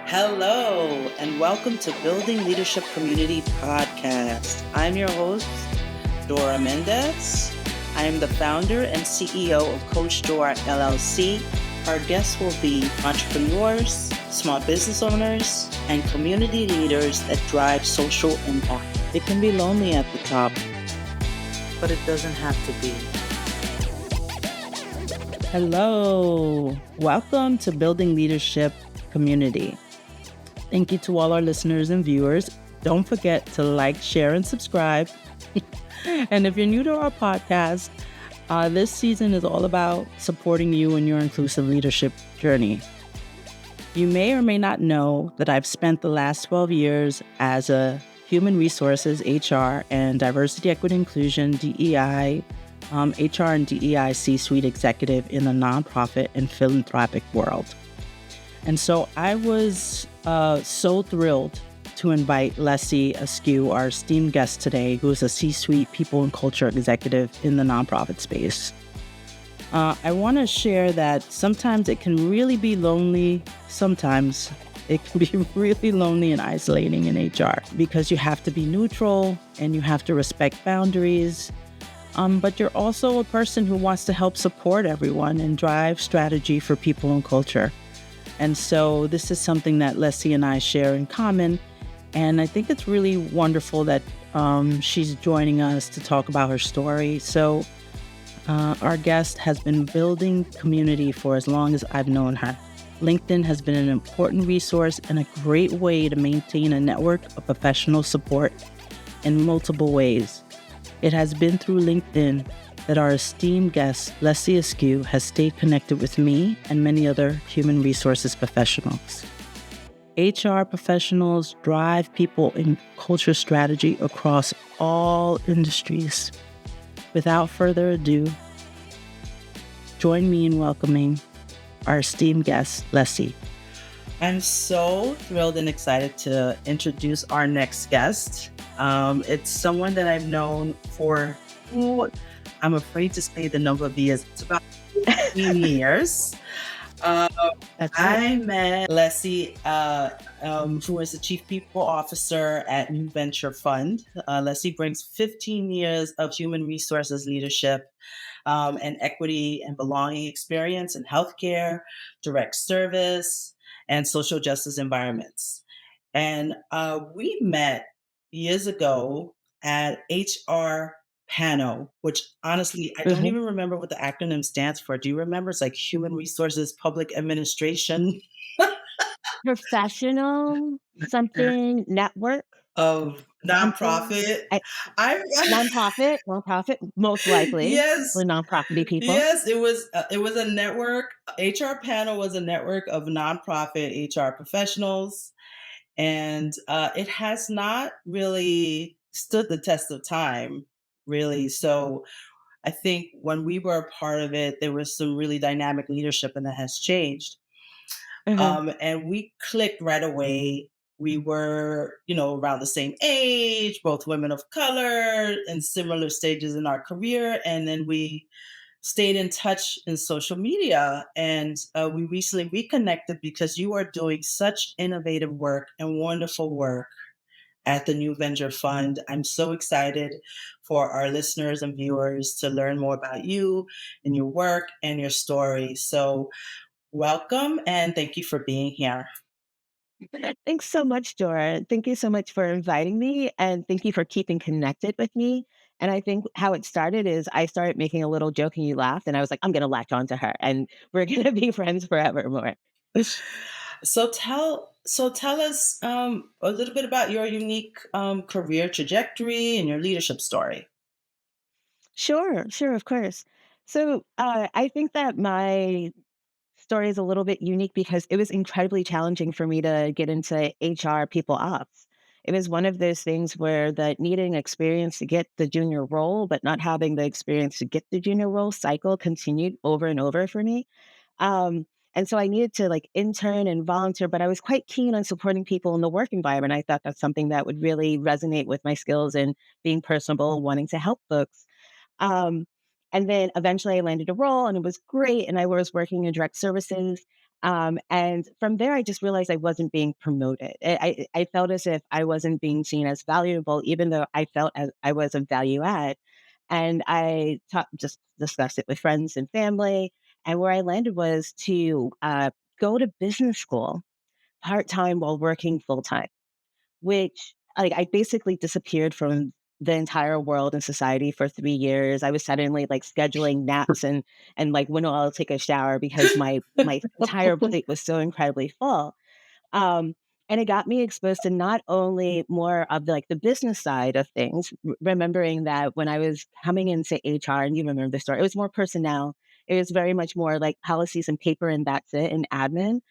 Hello, and welcome to Building Leadership Community Podcast. I'm your host, Dora Mendez. I am the founder and CEO of Coach Dora LLC. Our guests will be entrepreneurs, small business owners, and community leaders that drive social impact. It can be lonely at the top, but it doesn't have to be. Hello, welcome to Building Leadership Community. Thank you to all our listeners and viewers. Don't forget to like, share, and subscribe. And if you're new to our podcast, this season is all about supporting you in your inclusive leadership journey. You may or may not know that I've spent the last 12 years as a human resources, HR, and diversity, equity, inclusion, DEI, HR and DEI C-suite executive in the nonprofit and philanthropic world. And so I was so thrilled to invite Lessie Askew, our esteemed guest today, who is a C-suite people and culture executive in the nonprofit space. I want to share that sometimes it can really be lonely. Sometimes it can be really lonely and isolating in HR because you have to be neutral and you have to respect boundaries. But you're also a person who wants to help support everyone and drive strategy for people and culture. And so this is something that Lessie and I share in common. And I think it's really wonderful that she's joining us to talk about her story. So our guest has been building community for as long as I've known her. LinkedIn has been an important resource and a great way to maintain a network of professional support in multiple ways. It has been through LinkedIn that our esteemed guest, Lessie Askew, has stayed connected with me and many other human resources professionals. HR professionals drive people in culture strategy across all industries. Without further ado, join me in welcoming our esteemed guest, Lessie. I'm so thrilled and excited to introduce our next guest. It's someone that I've known for, I'm afraid to say the number of years. It's about 15 years. I met Lessie, who is the Chief People Officer at New Venture Fund. Lessie brings 15 years of human resources leadership and equity and belonging experience in healthcare, direct service, and social justice environments. And we met years ago at HR panel, which honestly, I don't even remember what the acronym stands for. Do you remember? It's like Human Resources Public Administration Professional something network of nonprofit. nonprofit, most likely. Yes, For nonprofit people. yes, it was a network. HR panel was a network of nonprofit HR professionals, and it has not really stood the test of time, really. So I think when we were a part of it, there was some really dynamic leadership, and that has changed. And we clicked right away. We were, around the same age, both women of color, in similar stages in our career. And then we stayed in touch in social media. And we recently reconnected because you are doing such innovative work and wonderful work at the New Venture Fund. I'm so excited for our listeners and viewers to learn more about you and your work and your story. So welcome and thank you for being here. Thanks so much, Dora. Thank you so much for inviting me, and thank you for keeping connected with me. And I think how it started is I started making a little joke and you laughed, and I was like, I'm going to latch on to her, and we're going to be friends forevermore. So tell us a little bit about your unique career trajectory and your leadership story. Sure, of course. So I think that my story is a little bit unique because it was incredibly challenging for me to get into HR people ops. It was one of those things where the needing experience to get the junior role, but not having the experience to get the junior role cycle continued over and over for me. Um, and so I needed to like intern and volunteer, but I was quite keen on supporting people in the work environment. I thought that's something that would really resonate with my skills in being personable and wanting to help folks. Um, and then eventually I landed a role and it was great. And I was working in direct services. And from there, I just realized I wasn't being promoted. I felt as if I wasn't being seen as valuable, even though I felt as I was a value add. And just discussed it with friends and family. And where I landed was to go to business school part time while working full time, which like I basically disappeared from the entire world and society for 3 years. I was suddenly like scheduling naps and like when I'll take a shower because my entire plate was so incredibly full. Um, and it got me exposed to not only more of like the business side of things, remembering that when I was coming into HR, and you remember the story, it was more personnel. It was very much more like policies and paper, and that's it, and admin.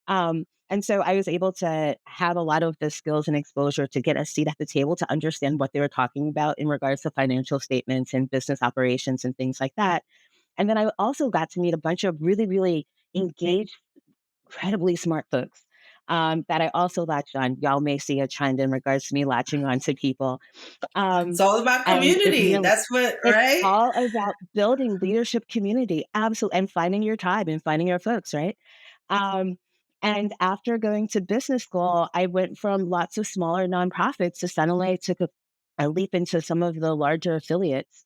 And so I was able to have a lot of the skills and exposure to get a seat at the table to understand what they were talking about in regards to financial statements and business operations and things like that. And then I also got to meet a bunch of really, really engaged, incredibly smart folks that I also latched on. Y'all may see a trend in regards to me latching on to people. It's Um, all about and it community. really, That's what, it's right? all about building leadership community, absolutely, and finding your tribe and finding your folks, right? Um, and after going to business school, I went from lots of smaller nonprofits to suddenly I took a leap into some of the larger affiliates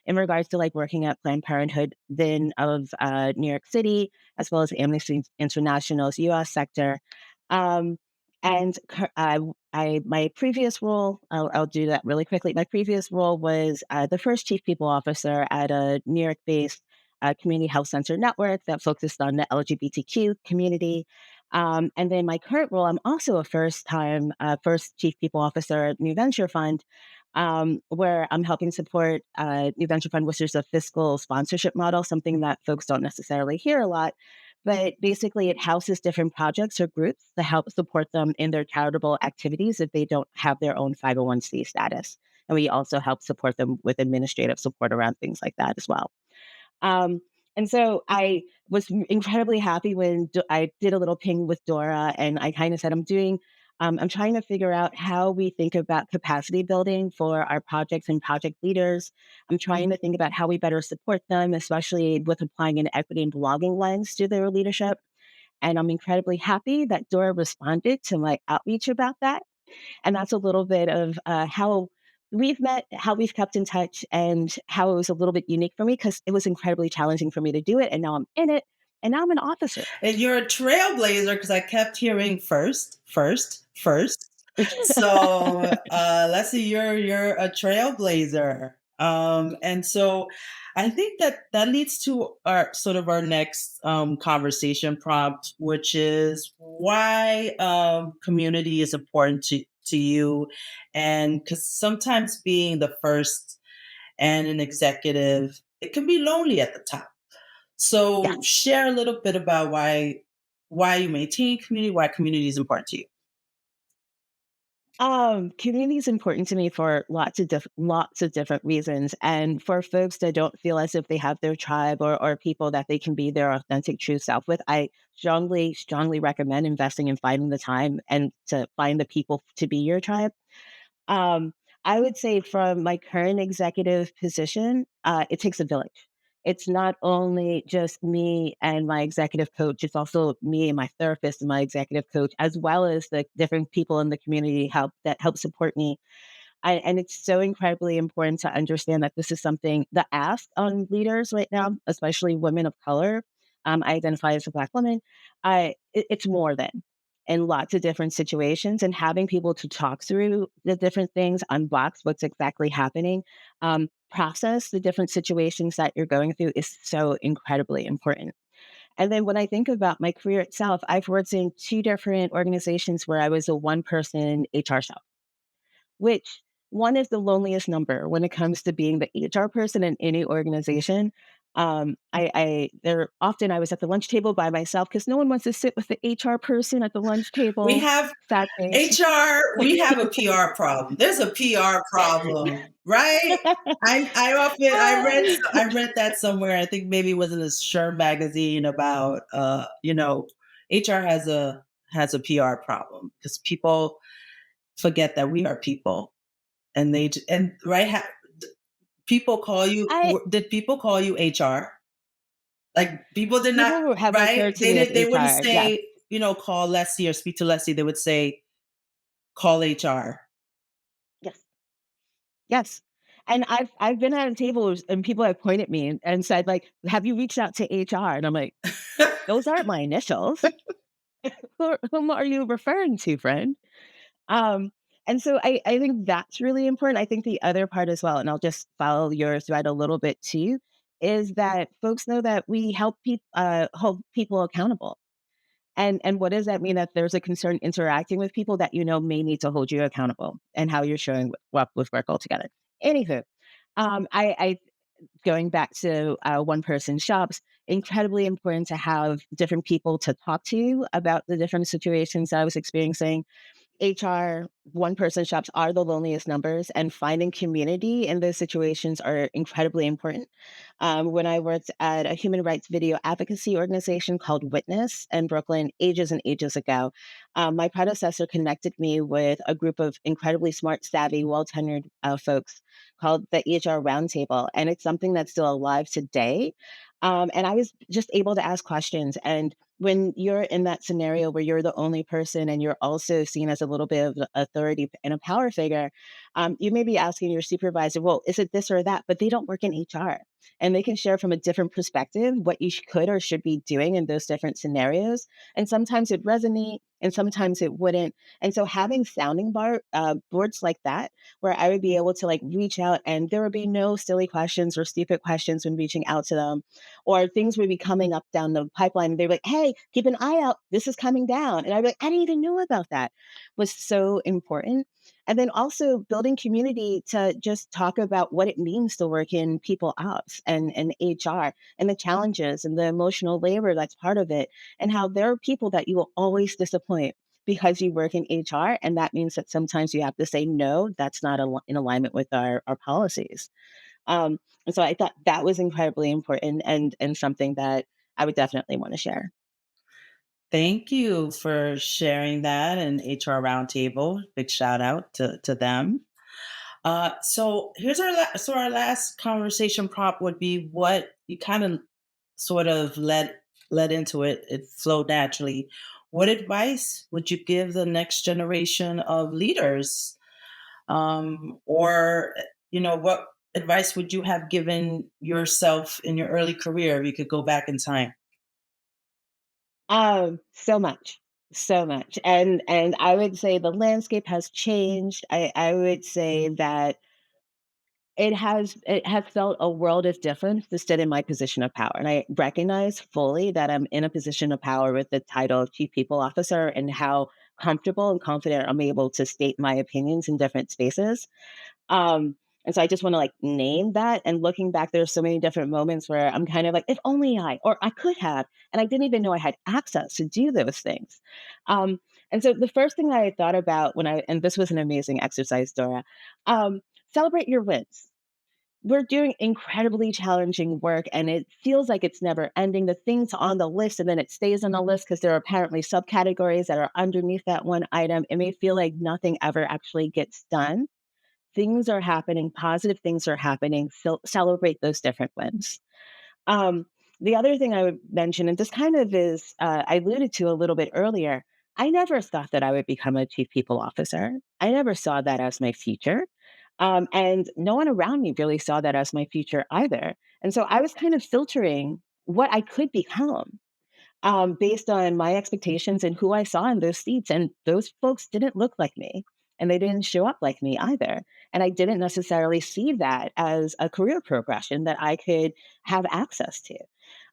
in regards to like working at Planned Parenthood, then of New York City, as well as Amnesty International's US sector. Um, and my previous role, I'll do that really quickly. My previous role was the first chief people officer at a New York based community health center network that focused on the LGBTQ community. And then my current role, I'm also a first chief people officer at New Venture Fund, where I'm helping support New Venture Fund, which is a fiscal sponsorship model, something that folks don't necessarily hear a lot. But basically, it houses different projects or groups to help support them in their charitable activities if they don't have their own 501c status. And we also help support them with administrative support around things like that as well. Um, and so I was incredibly happy when I did a little ping with Dora, and I kind of said, I'm trying to figure out how we think about capacity building for our projects and project leaders. I'm trying to think about how we better support them, especially with applying an equity and belonging lens to their leadership. And I'm incredibly happy that Dora responded to my outreach about that. And that's a little bit of how we've met, how we've kept in touch, and how it was a little bit unique for me because it was incredibly challenging for me to do it. And now I'm in it, and now I'm an officer. And you're a trailblazer because I kept hearing first, first, first. So, Leslie, you're a trailblazer. And so I think that leads to our next conversation prompt, which is why community is important to you, and because sometimes being the first and an executive, it can be lonely at the top. So Yes. share a little bit about why you maintain community, why community is important to you. Community is important to me for lots of different reasons, and for folks that don't feel as if they have their tribe or people that they can be their authentic, true self with, I strongly recommend investing in finding the time and to find the people to be your tribe. Um, I would say from my current executive position, it takes a village. It's not only just me and my executive coach, it's also me and my therapist and my executive coach, as well as the different people in the community that help support me. And it's so incredibly important to understand that this is something the ask on leaders right now, especially women of color. I identify as a Black woman. It's more than in lots of different situations, and having people to talk through the different things, unbox what's exactly happening, process the different situations that you're going through is so incredibly important. And then when I think about my career itself, I've worked in two different organizations where I was a one person HR shop, which one is the loneliest number when it comes to being the HR person in any organization. I there often I was at the lunch table by myself because no one wants to sit with the HR person at the lunch We table. have Sad face. HR, we have a PR problem. There's a PR problem, right? I read that somewhere. I think maybe it was in a Sherm magazine about HR has a PR problem because people forget that we are people, and and right, people call you, I did people call you HR? Like people did not, Have right? referred to me as They wouldn't HR. Yes. say, call Leslie or speak to Leslie. They would say, call HR. Yes. Yes. And I've been at tables and people have pointed at me and said, like, have you reached out to HR? And I'm like, those aren't my initials. Whom are you referring to, friend? Um, and so I think that's really important. I think the other part as well, and I'll just follow your thread a little bit too, is that folks know that we help hold people accountable. And what does that mean? That there's a concern interacting with people that may need to hold you accountable and how you're showing up with work altogether. Anywho, I going back to one person shops, incredibly important to have different people to talk to about the different situations I was experiencing. HR, one person shops are the loneliest numbers, and finding community in those situations are incredibly important. When I worked at a human rights video advocacy organization called Witness in Brooklyn ages and ages ago, my predecessor connected me with a group of incredibly smart, savvy, well tenured folks called the EHR Roundtable. And it's something that's still alive today. And I was just able to ask questions. And when you're in that scenario where you're the only person and you're also seen as a little bit of authority and a power figure, you may be asking your supervisor, well, is it this or that? But they don't work in HR and they can share from a different perspective what you could or should be doing in those different scenarios. And sometimes it resonate and sometimes it wouldn't. And so having boards like that, where I would be able to like reach out and there would be no silly questions or stupid questions when reaching out to them, or things would be coming up down the pipeline. And they're like, hey, keep an eye out. This is coming down. And I'd be like, I didn't even know about that, was so important. And then also building community to just talk about what it means to work in people ops and HR and the challenges and the emotional labor that's part of it, and how there are people that you will always disappoint because you work in HR. And that means that sometimes you have to say, no, that's not in alignment with our policies. And so I thought that was incredibly important and something that I would definitely want to share. Thank you for sharing that and HR Roundtable. Big shout out to them. So here's our last conversation prop would be what you kind of sort of led into it. It flowed naturally. What advice would you give the next generation of leaders? Or what advice would you have given yourself in your early career if you could go back in time? So much, so much. And I would say the landscape has changed. I would say that it has felt a world of difference to sit in my position of power. And I recognize fully that I'm in a position of power with the title of Chief People Officer and how comfortable and confident I'm able to state my opinions in different spaces. Um, and so I just want to like name that. And looking back, there's so many different moments where I'm kind of like, if only I, or I could have, and I didn't even know I had access to do those things. Um, and so the first thing I thought about and this was an amazing exercise, Dora, um, celebrate your wins. We're doing incredibly challenging work and it feels like it's never ending. The things on the list and then it stays on the list because there are apparently subcategories that are underneath that one item. It may feel like nothing ever actually gets done. Things are happening, positive things are happening. So celebrate those different wins. Um, the other thing I would mention, and this kind of is, I alluded to a little bit earlier, I never thought that I would become a chief people officer. I never saw that as my future. And no one around me really saw that as my future either. And so I was kind of filtering what I could become based on my expectations and who I saw in those seats. And those folks didn't look like me and they didn't show up like me either. And I didn't necessarily see that as a career progression that I could have access to.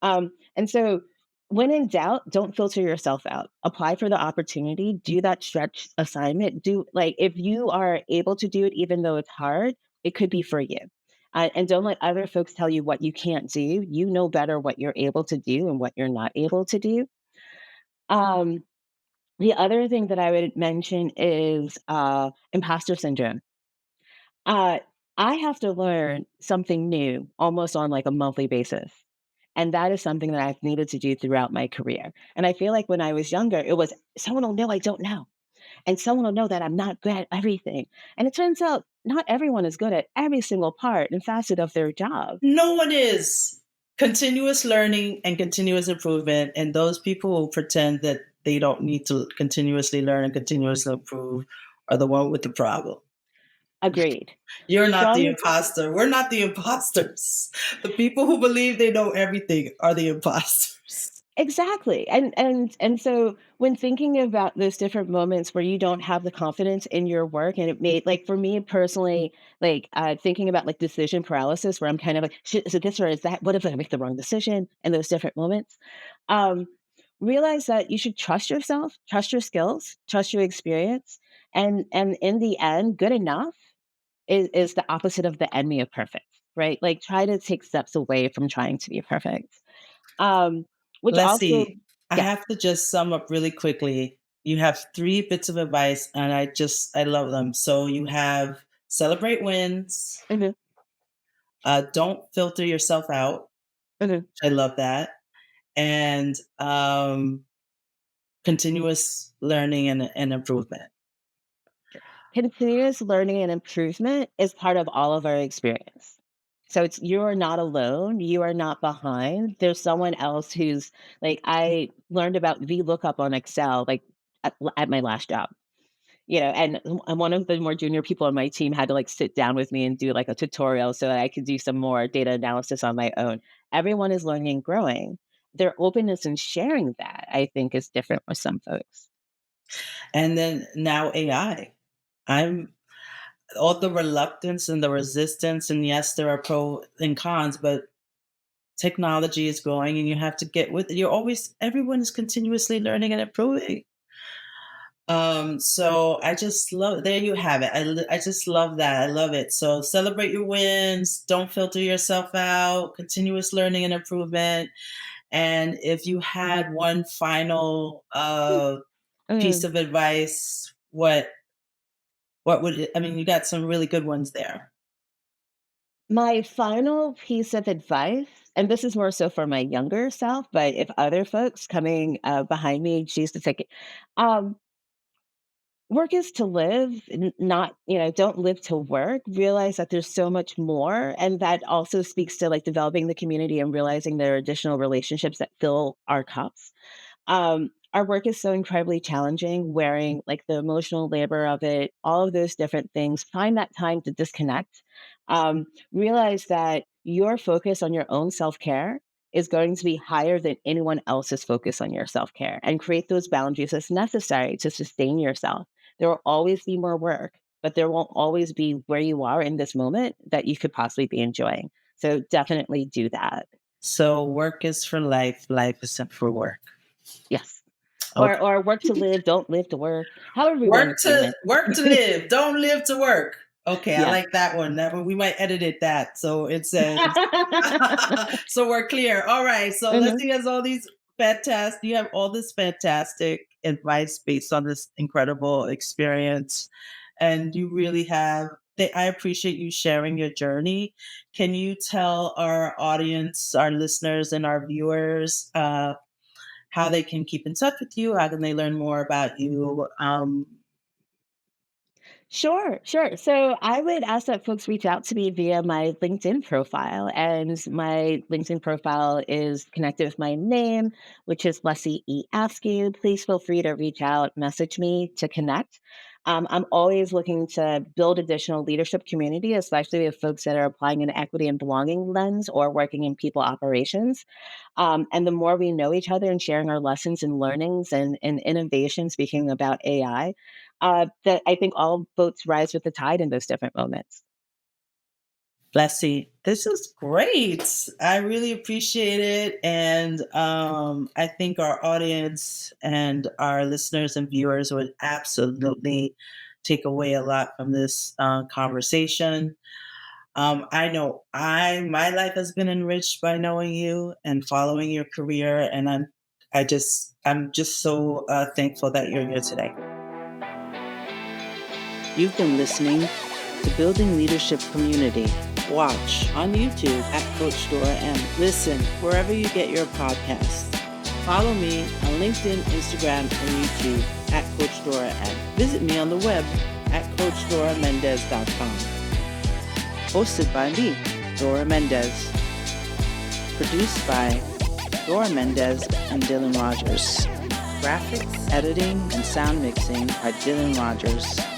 And so when in doubt, don't filter yourself out. Apply for the opportunity, do that stretch assignment. Do like if you are able to do it, even though it's hard, it could be for you. And don't let other folks tell you what you can't do. You know better what you're able to do and what you're not able to do. Um, the other thing that I would mention is imposter syndrome. Uh, I have to learn something new almost on like a monthly basis. And that is something that I've needed to do throughout my career. And I feel like when I was younger, it was someone will know I don't know. And someone will know that I'm not good at everything. And it turns out not everyone is good at every single part and facet of their job. No one is. continuous learning and continuous improvement. And those people who pretend that they don't need to continuously learn and continuously improve are the one with the problem. Agreed. You're not the Strong. imposter. We're not the imposters. The people who believe they know everything are the imposters. Exactly. And so when thinking about those different moments where you don't have the confidence in your work and it made like for me personally, like thinking about like decision paralysis where I'm kind of like, is it this or is that? What if I make the wrong decision in those different moments? Um, realize that you should trust yourself, trust your skills, trust your experience. And in the end, good enough is the opposite of the enemy of perfect, right? Like try to take steps away from trying to be perfect. Um, which also, Leslie, I yeah. have to just sum up really quickly. You have 3 bits of advice, and I love them. So you have celebrate wins, Mhm, don't filter yourself out. mhm. I love that. And continuous learning and improvement. Continuous learning and improvement is part of all of our experience. So it's you are not alone. You are not behind. There's someone else who's like I learned about VLOOKUP on Excel like at my last job. And one of the more junior people on my team had to like sit down with me and do like a tutorial so that I could do some more data analysis on my own. Everyone is learning and growing. Their openness in sharing that, I think, is different with some folks. And then now AI. I'm all the reluctance and the resistance, and yes, there are pros and cons, but technology is growing and you have to get with it. Everyone is continuously learning and improving. So I just love, there you have it. I just love that. I love it. So celebrate your wins. Don't filter yourself out. Continuous learning and improvement. And if you had one final piece Mm. of advice, what would it, I mean, you got some really good ones there. My final piece of advice, and this is more so for my younger self, but if other folks coming behind me choose to take it, um, work is to live, not, don't live to work. Realize that there's so much more. And that also speaks to like developing the community and realizing there are additional relationships that fill our cups. Our work is so incredibly challenging, wearing like the emotional labor of it, all of those different things. Find that time to disconnect. Realize that your focus on your own self care is going to be higher than anyone else's focus on your self care and create those boundaries as necessary to sustain yourself. There will always be more work, but there won't always be where you are in this moment that you could possibly be enjoying. So definitely do that. So work is for life. Life is for work. Yes. Okay. Or work to live, don't live to work. However you want to frame it. Work to live. Don't live to work. Okay, I Yeah. like that one. That one we might edit it that. So it says so we're clear. All right. So Mhm. Leslie has all these fantastic you have all this fantastic advice based on this incredible experience. And you really have I appreciate you sharing your journey. Can you tell our audience, our listeners, and our viewers how they can keep in touch with you? How can they learn more about you? Sure, sure. So I would ask that folks reach out to me via my LinkedIn profile. And my LinkedIn profile is connected with my name, which is Lessie Askew. Please feel free to reach out, message me to connect. I'm always looking to build additional leadership community, especially with folks that are applying an equity and belonging lens or working in people operations. And the more we know each other and sharing our lessons and learnings and innovation, speaking about AI, that I think all boats rise with the tide in those different moments. Leslie, this is great. I really appreciate it. And I think our audience and our listeners and viewers would absolutely take away a lot from this conversation. I know my life has been enriched by knowing you and following your career, and I'm just so thankful that you're here today. You've been listening to Building Leadership Community. Watch on YouTube at Coach Dora M. Listen wherever you get your podcasts. Follow me on LinkedIn, Instagram, and YouTube at Coach Dora M. Visit me on the web at CoachDoraMendez.com. Hosted by me, Dora Mendez. Produced by Dora Mendez and Dylan Rogers. Graphics. Editing and sound mixing by Dylan Rogers.